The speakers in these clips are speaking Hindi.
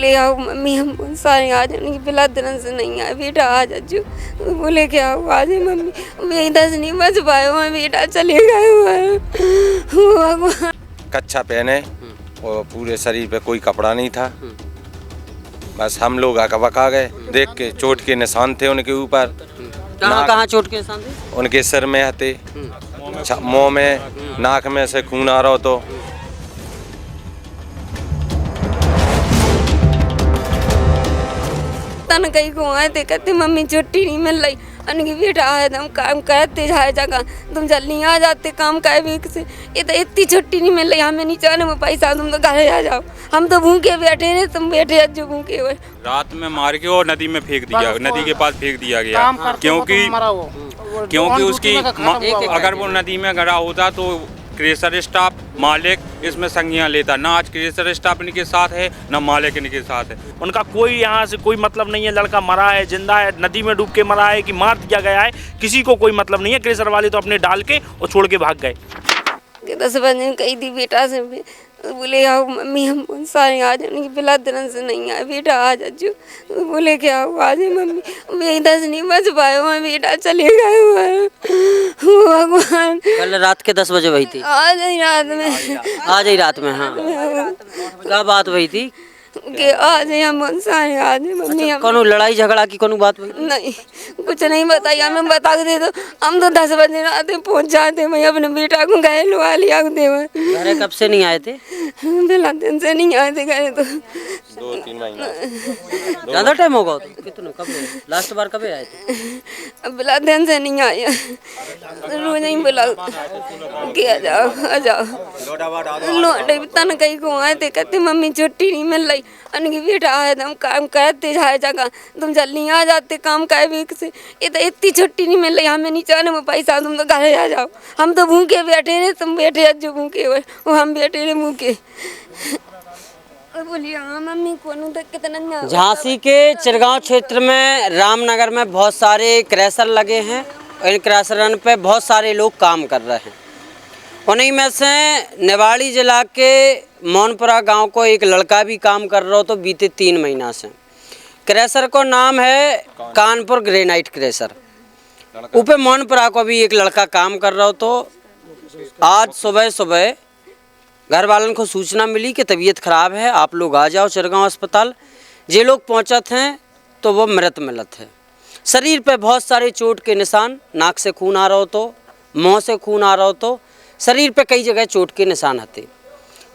बोले आओ मम्मी हम बहुत सारे आ जाएंगे, बिला दिन से नहीं आए बेटा आ जाजो। बोले क्या हुआ आज मम्मी, मैं 10 नहीं बच पाए हुए बेटा चले गए हुए भगवान। कच्छा पहने और पूरे शरीर पे कोई कपड़ा नहीं था। बस हम लोग अकबका गए देख के, चोट के निशान थे उनके ऊपर। कहाँ चोट के निशान थे? उनके सिर में हते, मुंह में, नाक में से खून आ रहा तो। तन कहीं को आए थे, कहते मम्मी छुट्टी नहीं मिल रही। अनकी बेटा आए हम काम करते जाए जगह, तुम जल्दी आ जाते काम का वीक से। ये तो इतनी छुट्टी नहीं मिल रही, हमें नहीं चाहने में पैसा, तुम तो घर आ जाओ। हम तो भूखे बैठे रहे, तुम बैठे जो भूखे हुए। रात में मार के और नदी में फेंक दिया, नदी के पास फेंक दिया गया। क्योंकि उसकी अगर वो नदी में गड़ा होता तो क्रेशर स्टाफ मालिक इसमें संज्ञान लेता। ना आज क्रेशर स्टाफ इनके साथ है, ना मालिक इनके साथ है। उनका कोई यहाँ से कोई मतलब नहीं है, लड़का मरा है, जिंदा है, नदी में डूब के मरा है कि मार दिया गया है, किसी को कोई मतलब नहीं है। क्रेशर वाले तो अपने डाल के और छोड़ के भाग गए। 10 बजे कही थी बेटा से, बोले आओ मम्मी हम बहुत सारे आ जाएंगे, बिला दिन से नहीं आए बेटा आ जाजो। बोले क्या हुआ आज मम्मी, मैं 10 नहीं बच पाए हुए बेटा चले गए हुए भगवान। कल रात के 10 बजे वही थी? आज ही रात में। आज ही रात में? हाँ, क्या बात हुई थी कि आज हम बहुत सारे आज मम्मी। अच्छा, कोनो लड़ाई झगड़ा की कोनो बात हुई? नहीं, कुछ नहीं बताई, हमें बता के दे दो। हम तो 10 बजे रात में पहुंच जाते, मैं अपने बेटा को गए लुआ लिया दे। घरे कब से नहीं आए थे? बिला दिन से नहीं आए थे गए तो 2-3 महीना। ज्यादा टाइम होगा? कितना, कब लास्ट बार कब आए थे? अब बिला दिन से नहीं आए, रोज नहीं बिला के आ जाओ। लौटे तन कहीं को आए थे, कहते मम्मी छुट्टी नहीं मिल रही। अनकी बेटा आए हम काम करते जाए जगह, तुम जल्दी आ जाते काम का वीक से। ये तो इतनी छुट्टी नहीं मिल रही, हमें नहीं चाहने में पैसा, तुम तो घर आ जाओ। हम तो भूखे बैठे रहे, तुम बैठे जो भूखे हुए, वो हम बैठे रहे भूखे। बोलिए हाँ मम्मी कौन तो कितना। झांसी के चिरगांव क्षेत्र में रामनगर में बहुत सारे क्रैशर लगे हैं। इन क्रैशरन पे बहुत सारे लोग काम कर रहे हैं। उन्हीं में से निवाड़ी जिला के मोनपुरा गांव को एक लड़का भी काम कर रहा हो तो बीते 3 महीना से। क्रैशर को नाम है कानपुर ग्रेनाइट क्रैशर। ऊपर मोनपुरा को भी एक लड़का काम कर रहा हो तो आज सुबह घर वालों को सूचना मिली कि तबीयत खराब है, आप लोग आ जाओ चिरगांव अस्पताल। जे लोग पहुंचत हैं तो वो मृत मिलत है। शरीर पे बहुत सारे चोट के निशान, नाक से खून आ रहा हो तो, मुँह से खून आ रहा हो तो, शरीर पे कई जगह चोट के निशान आते।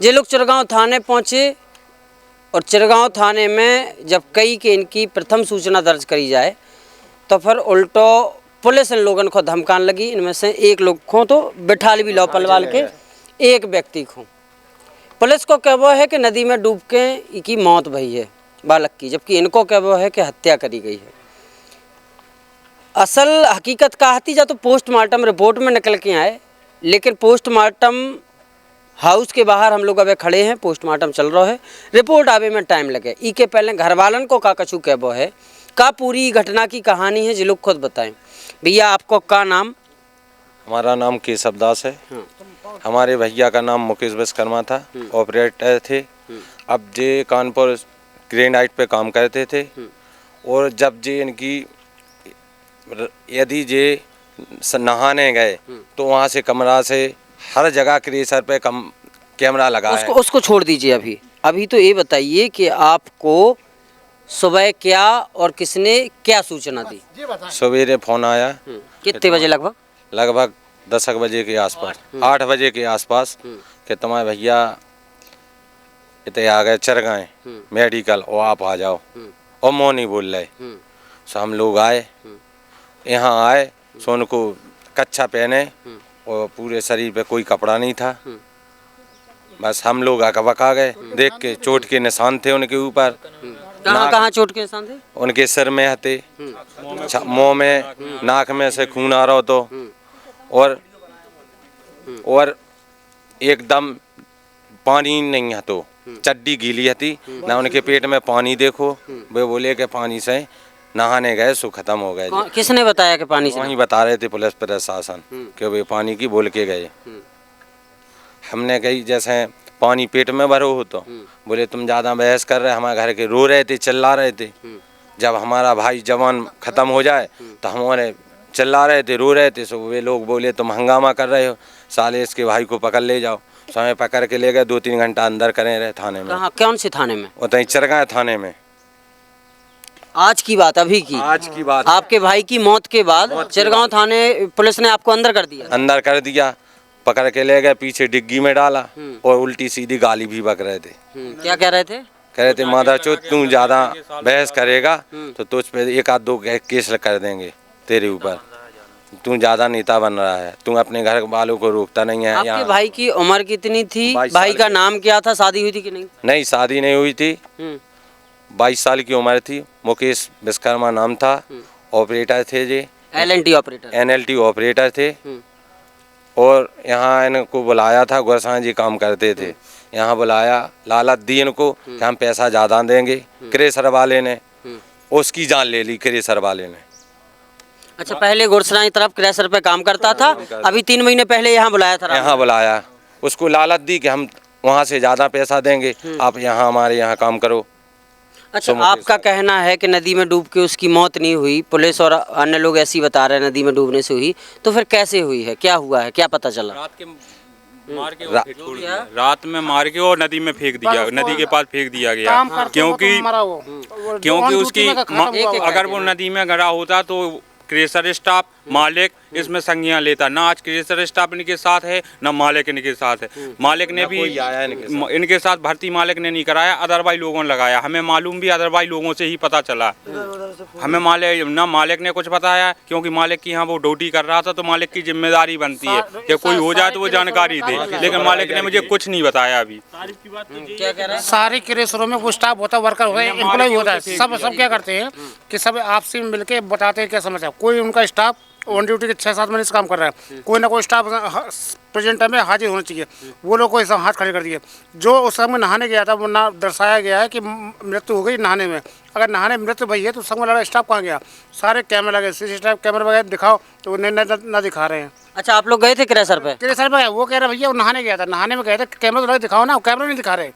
जे लोग चिरगांव थाने पहुँचे और चिरगांव थाने में जब कई के इनकी प्रथम सूचना दर्ज करी जाए तो फिर उल्टो पुलिस इन लोगों को धमकाने लगी। इनमें से एक लोग को तो बिठाल भी लो पलवाल के, एक व्यक्ति को पुलिस को कहवा है कि नदी में डूब के इनकी मौत भई है बालक की, जबकि इनको कहवा है कि हत्या करी गई है। असल हकीकत कहा थी जा तो पोस्टमार्टम रिपोर्ट में निकल के आए, लेकिन पोस्टमार्टम हाउस के बाहर हम लोग अभी खड़े हैं, पोस्टमार्टम चल रहा है, रिपोर्ट आवे में टाइम लगे। ई के पहले घर वालन को का कछु कहवा है, का पूरी घटना की कहानी है, जो लोग खुद बताएं। भैया आपको का नाम? हमारा नाम केशव दास है। हमारे भैया का नाम मुकेश विश्वकर्मा था, ऑपरेटर थे। अब जे कानपुर ग्रेनाइट पे काम करते थे और जब जे इनकी यदि जे नहाने गए तो वहाँ से कमरा से हर जगह क्रेशर पे कैमरा लगा है। उसको छोड़ दीजिए। अभी तो ये बताइए कि आपको सुबह क्या और किसने क्या सूचना दी? सवेरे फोन आया। कितने बजे? लगभग 10 बजे के आसपास, 8 बजे के आसपास कि तुम्हारे भैया इतने आ गए चिरगांव मेडिकल और आप आ जाओ। और मोह नहीं बोल रहे। सो हम लोग आए, यहाँ आए सो उनको कच्छा पहने और पूरे शरीर पे कोई कपड़ा नहीं था। बस हम लोग अकबका गए देख के, चोट के निशान थे उनके ऊपर। कहाँ चोट के निशान थे? उनके सिर में हते, मुंह में, नाक में से खून आ रहा तो, और एकदम पानी नहीं है तो चड्डी गीली हती ना। उनके पेट में पानी देखो, वे बोले कि पानी से नहाने गए सो खत्म हो गए। किसने बताया कि पानी से? वहीं बता रहे थे पुलिस प्रशासन कि वे पानी की बोल के गए। हमने कही जैसे पानी पेट में भरो हो तो बोले तुम ज़्यादा बहस कर रहे, हमारे घर के रो रहे थे, चिल्ला रहे थे। जब हमारा भाई जवान ख़त्म हो जाए तो हमारे चिल्ला रहे थे, रो रहे थे। सो वे लोग बोले तुम हंगामा कर रहे हो, साले इसके भाई को पकड़ ले जाओ। समय पकड़ के ले गए, 2-3 घंटा अंदर करे रहे थाने में। कहाँ, कौन से थाने में? उतनी चरगाए थाने में। आज की बात, अभी की? आज की बात। आपके भाई की मौत के बाद चिरगांव थाने पुलिस ने आपको अंदर कर दिया? अंदर कर दिया, पकड़ के ले गए, पीछे डिग्गी में डाला और उल्टी सीधी गाली भी बक रहे थे। क्या कह रहे थे? कह रहे थे मादाचोद तू ज़्यादा बहस करेगा तो तुझ पे 1-2 केस कर देंगे तेरे ऊपर, तू ज़्यादा नेता बन रहा है, तू अपने घर वालों को रोकता नहीं है। आपके भाई की उम्र कितनी थी? भाई का नाम क्या था? शादी हुई थी कि नहीं? नहीं, शादी नहीं हुई थी। 22 साल की उम्र थी। मुकेश विश्वकर्मा नाम था। ऑपरेटर थे जी, LNT ऑपरेटर। NLT ऑपरेटर थे। और यहाँ इनको बुलाया था, गोरसां जी काम करते थे, यहाँ बुलाया, लालच दी इनको कि हम पैसा ज़्यादा देंगे। क्रेशर वाले ने उसकी जान ले ली, क्रेशर वाले ने। अच्छा, पहले गुरसराय तरफ क्रैशर पे काम करता था, अभी 3 महीने पहले यहाँ बुलाया था? यहाँ बुलाया, उसको लालच दी कि हम वहाँ से ज़्यादा पैसा देंगे, आप यहाँ हमारे यहाँ काम करो। अच्छा, आपका कहना है कि नदी में डूब के उसकी मौत नहीं हुई, पुलिस और अन्य लोग ऐसी बता रहे हैं नदी में डूबने से हुई, तो फिर कैसे हुई है? क्या हुआ है, क्या पता चला? रात में मार के और नदी में फेंक दिया, नदी के पास फेंक दिया गया, क्योंकि उसकी अगर वो नदी में गिरा होता तो क्रेशर स्टाफ मालिक इसमें संज्ञान लेता। ना आज क्रेशर स्टाफ इनके साथ है, ना मालिक इनके साथ है। मालिक ने भी इनके साथ भर्ती मालिक ने नहीं कराया, अदरवाइज लोगों ने लगाया। हमें मालूम भी अदरवाइज लोगों से ही पता चला। हमें मालिक ने कुछ बताया, क्योंकि मालिक की यहाँ वो ड्यूटी कर रहा था, तो मालिक की जिम्मेदारी बनती है कि कोई हो जाए तो वो जानकारी दे, लेकिन मालिक ने मुझे कुछ नहीं बताया अभी। क्या कह रहे हैं? सारे क्रेशरों में वो स्टाफ होता है, वर्कर होता है, एम्प्लॉय होता है, सब क्या करते हैं कि सब आपसी में मिलके बताते हैं क्या समस्या। कोई उनका स्टाफ ऑन ड्यूटी के 6-7 महीने से काम कर रहा है, कोई ना कोई स्टाफ प्रेजेंट टाइम में हाजिर होना चाहिए। वो लोग को हाथ खड़े कर दिए। जो उस समय नहाने गया था वो ना दर्शाया गया है कि मृत्यु हो गई नहाने में। अगर नहाने में मृत्यु भई है तो समय लगा स्टाफ कहाँ गया? सारे कैमरे लगे, CCTV कैमरे वगैरह दिखाओ तो ना दिखा रहे हैं। अच्छा, आप लोग गए थे क्रैशर पे? क्रेशर पे वो कह रहा भैया वो नहाने गया था, नहाने में गए थे, कैमरा तो लगे दिखाओ ना, कैमरा नहीं दिखा रहे,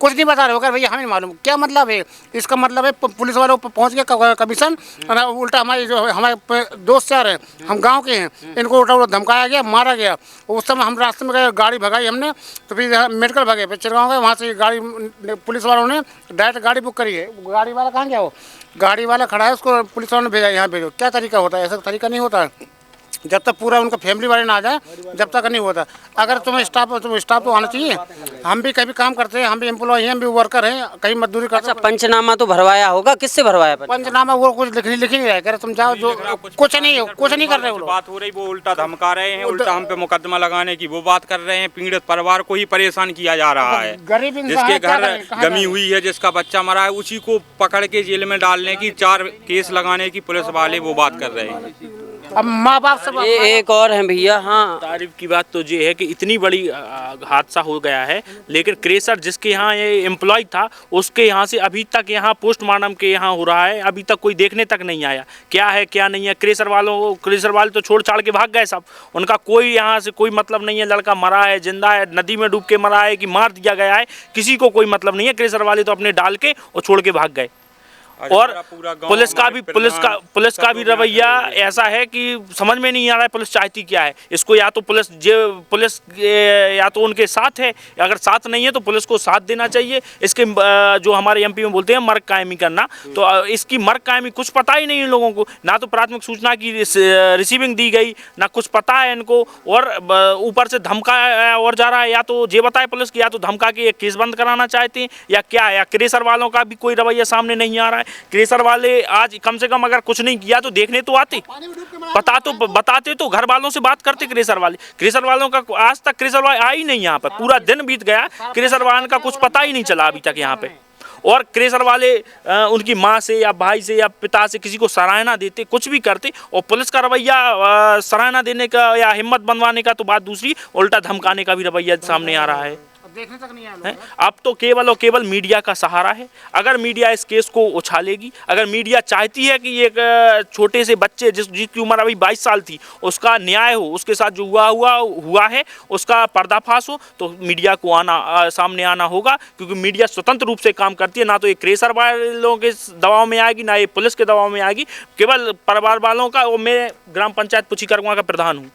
कुछ नहीं बता रहे हो। भैया हमें नहीं मालूम क्या मतलब है इसका। मतलब है पुलिस वालों पर पहुंच गया कमीशन, उल्टा हमारे जो हमारे दोस्त चार हैं, हम गांव के हैं, इनको उल्टा उल्टा धमकाया गया, मारा गया। उस समय हम रास्ते में गए, गाड़ी भगाई हमने, तो फिर मेडिकल भगे, फिर चिरगांव गए, वहाँ से गाड़ी पुलिस वालों ने डायरेक्ट गाड़ी बुक करी है। गाड़ी वाला कहाँ गया? वो गाड़ी वाला खड़ा है, उसको पुलिस वालों ने भेजा यहाँ भेजो। क्या तरीका होता है? ऐसा तरीका नहीं होता है। जब तक पूरा उनका फैमिली वाले ना आ जाए जब तक नहीं होता। अगर तुम्हें स्टाफ तो आना चाहिए। हम भी कभी काम करते हैं, हम भी एम्प्लॉय हैं, हम भी वर्कर हैं, कहीं मजदूरी करते हैं। अच्छा, पंचनामा तो भरवाया होगा, किससे भरवाया? पंचनामा वो कुछ लिख नहीं रहा है, तुम जाओ, जो कुछ नहीं कर रहे हो। बात हो रही, वो उल्टा धमका रहे हैं, उल्टा हम पे मुकदमा लगाने की वो बात कर रहे हैं। पीड़ित परिवार को ही परेशान किया जा रहा है। गरीब जिसके घर गमी हुई है, जिसका बच्चा मरा है, उसी को पकड़ के जेल में डालने की, 4 केस लगाने की पुलिस वाले वो बात कर रहे हैं। अब माँ बाप सब एक और है भैया। हाँ, तारीफ की बात तो ये है कि इतनी बड़ी हादसा हो गया है, लेकिन क्रेशर जिसके यहाँ ये एम्प्लॉय था उसके यहाँ से अभी तक यहाँ पोस्टमार्टम के यहाँ हो रहा है, अभी तक कोई देखने तक नहीं आया क्या है क्या नहीं है। क्रेशर वाले तो छोड़ छाड़ के भाग गए सब, उनका कोई यहाँ से कोई मतलब नहीं है। लड़का मरा है, जिंदा है, नदी में डूब के मरा है कि मार दिया गया है, किसी को कोई मतलब नहीं है। क्रेशर वाले तो अपने डाल के और छोड़ के भाग गए। और पुलिस का भी रवैया ऐसा है कि समझ में नहीं आ रहा है पुलिस चाहती क्या है। इसको या तो पुलिस या तो उनके साथ है, अगर साथ नहीं है तो पुलिस को साथ देना चाहिए। इसके जो हमारे MP में बोलते हैं मर्ग कायमी करना, तो इसकी मर्ग कायमी कुछ पता ही नहीं इन लोगों को। ना तो प्राथमिक सूचना की रिसीविंग दी गई, ना कुछ पता है इनको, और ऊपर से धमका और जा रहा है। या तो ये बताए पुलिस की, या तो धमका के एक केस बंद कराना चाहते हैं या क्या, या क्रेशर वालों का भी कोई रवैया सामने नहीं आ रहा है। क्रेशर वाले आज कम से कम अगर कुछ नहीं किया तो देखने तो आते, बताते तो घर वालों से बात करते। क्रेशर वालों का आज तक क्रेशर वाले आ ही नहीं यहाँ पर, पूरा दिन बीत गया, क्रेशर वालों का कुछ पता ही नहीं चला अभी तक यहाँ पे। और क्रेशर वाले उनकी माँ से या भाई से या पिता से किसी को सराहना देते, कुछ भी करते, और पुलिस का रवैया सराहना देने का या हिम्मत बनवाने का तो बात दूसरी, उल्टा धमकाने का भी रवैया सामने आ रहा है। देखने तक नहीं आया लोग। हैं? अब तो केवल और केवल मीडिया का सहारा है। अगर मीडिया इस केस को उछालेगी, अगर मीडिया चाहती है कि एक छोटे से बच्चे जिसकी उम्र अभी 22 साल थी उसका न्याय हो, उसके साथ जो हुआ है उसका पर्दाफाश हो, तो मीडिया को सामने आना होगा, क्योंकि मीडिया स्वतंत्र रूप से काम करती है। ना तो ये क्रेशर वालों के दबाव में आएगी, ना ये पुलिस के दबाव में आएगी, केवल परिवार वालों का। और मैं ग्राम पंचायत पुछीकरवा का प्रधान हूँ,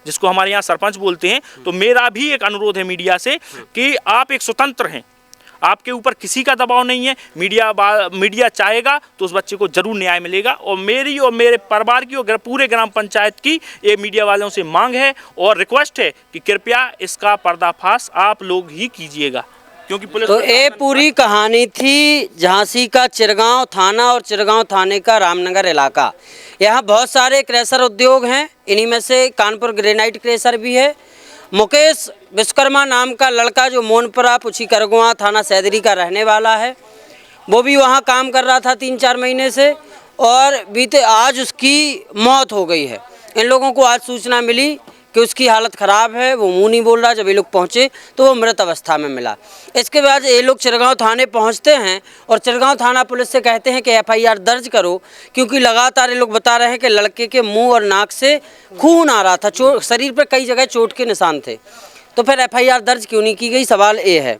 जिसको हमारे यहाँ सरपंच बोलते हैं। तो मेरा भी एक अनुरोध है मीडिया से कि आप एक स्वतंत्र हैं, आपके ऊपर किसी का दबाव नहीं है। मीडिया चाहेगा तो उस बच्चे को जरूर न्याय मिलेगा। और मेरी और मेरे परिवार की और पूरे ग्राम पंचायत की ये मीडिया वालों से मांग है और रिक्वेस्ट है कि कृपया इसका पर्दाफाश आप लोग ही कीजिएगा, क्योंकि पुलिस। तो ये पूरी कहानी थी झांसी का चिरगांव थाना और चिरगांव थाने का रामनगर इलाका। यहाँ बहुत सारे क्रेशर उद्योग हैं, इन्हीं में से कानपुर ग्रेनाइट क्रेशर भी है। मुकेश विश्वकर्मा नाम का लड़का जो मोनपुरा पुछीकरवा थाना सैदरी का रहने वाला है, वो भी वहाँ काम कर रहा था 3-4 महीने से, और बीते आज उसकी मौत हो गई है। इन लोगों को आज सूचना मिली कि उसकी हालत ख़राब है, वो मुंह नहीं बोल रहा। जब ये लोग पहुँचे तो वो मृत अवस्था में मिला। इसके बाद ये लोग चिरगांव थाने पहुँचते हैं और चिरगांव थाना पुलिस से कहते हैं कि FIR दर्ज करो, क्योंकि लगातार ये लोग बता रहे हैं कि लड़के के मुंह और नाक से खून आ रहा था, शरीर पर कई जगह चोट के निशान थे। तो फिर FIR दर्ज क्यों नहीं की गई, सवाल ये है।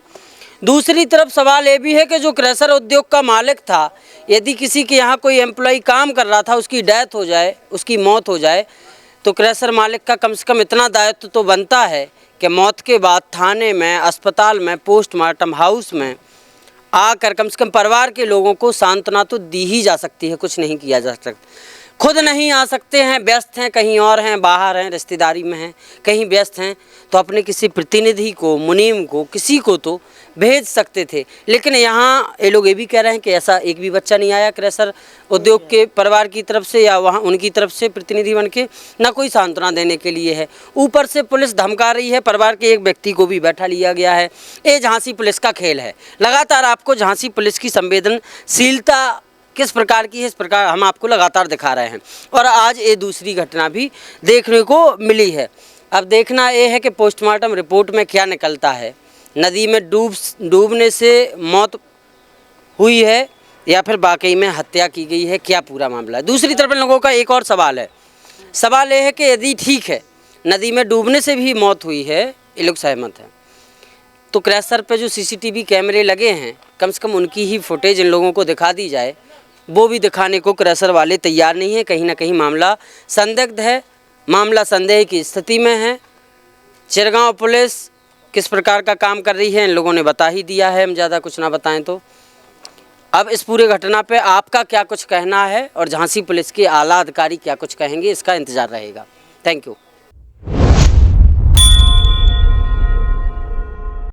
दूसरी तरफ सवाल ये भी है कि जो क्रेशर उद्योग का मालिक था, यदि किसी के यहाँ कोई एम्प्लॉय काम कर रहा था, उसकी डेथ हो जाए, उसकी मौत हो जाए, तो क्रेशर मालिक का कम से कम इतना दायित्व तो बनता है कि मौत के बाद थाने में, अस्पताल में, पोस्टमार्टम हाउस में आकर कम से कम परिवार के लोगों को सांत्वना तो दी ही जा सकती है, कुछ नहीं किया जा सकता। खुद नहीं आ सकते हैं, व्यस्त हैं, कहीं और हैं, बाहर हैं, रिश्तेदारी में हैं, कहीं व्यस्त हैं, तो अपने किसी प्रतिनिधि को, मुनीम को, किसी को तो भेज सकते थे। लेकिन यहाँ ये लोग ये भी कह रहे हैं कि ऐसा एक भी बच्चा नहीं आया क्रेशर उद्योग के परिवार की तरफ से या वहाँ उनकी तरफ से प्रतिनिधि बन के, ना कोई सांत्वना देने के लिए है। ऊपर से पुलिस धमका रही है, परिवार के एक व्यक्ति को भी बैठा लिया गया है। ये झांसी पुलिस का खेल है। लगातार आपको झांसी पुलिस की संवेदनशीलता किस प्रकार की है, इस प्रकार हम आपको लगातार दिखा रहे हैं। और आज ये दूसरी घटना भी देखने को मिली है। अब देखना ये है कि पोस्टमार्टम रिपोर्ट में क्या निकलता है। नदी में डूबने से मौत हुई है या फिर वाकई में हत्या की गई है, क्या पूरा मामला है। दूसरी तरफ लोगों का एक और सवाल है। सवाल ये है कि यदि ठीक है नदी में डूबने से भी मौत हुई है, ये लोग सहमत हैं, तो क्रेशर पे जो CCTV कैमरे लगे हैं, कम से कम उनकी ही फुटेज इन लोगों को दिखा दी जाए। वो भी दिखाने को क्रेशर वाले तैयार नहीं है। कहीं ना कहीं मामला संदिग्ध है, मामला संदेह की स्थिति में है। चिरगांव पुलिस किस प्रकार का काम कर रही है इन लोगों ने बता ही दिया है, हम ज़्यादा कुछ ना बताएं तो। अब इस पूरे घटना पे आपका क्या कुछ कहना है और झांसी पुलिस के आला अधिकारी क्या कुछ कहेंगे, इसका इंतज़ार रहेगा। Thank you.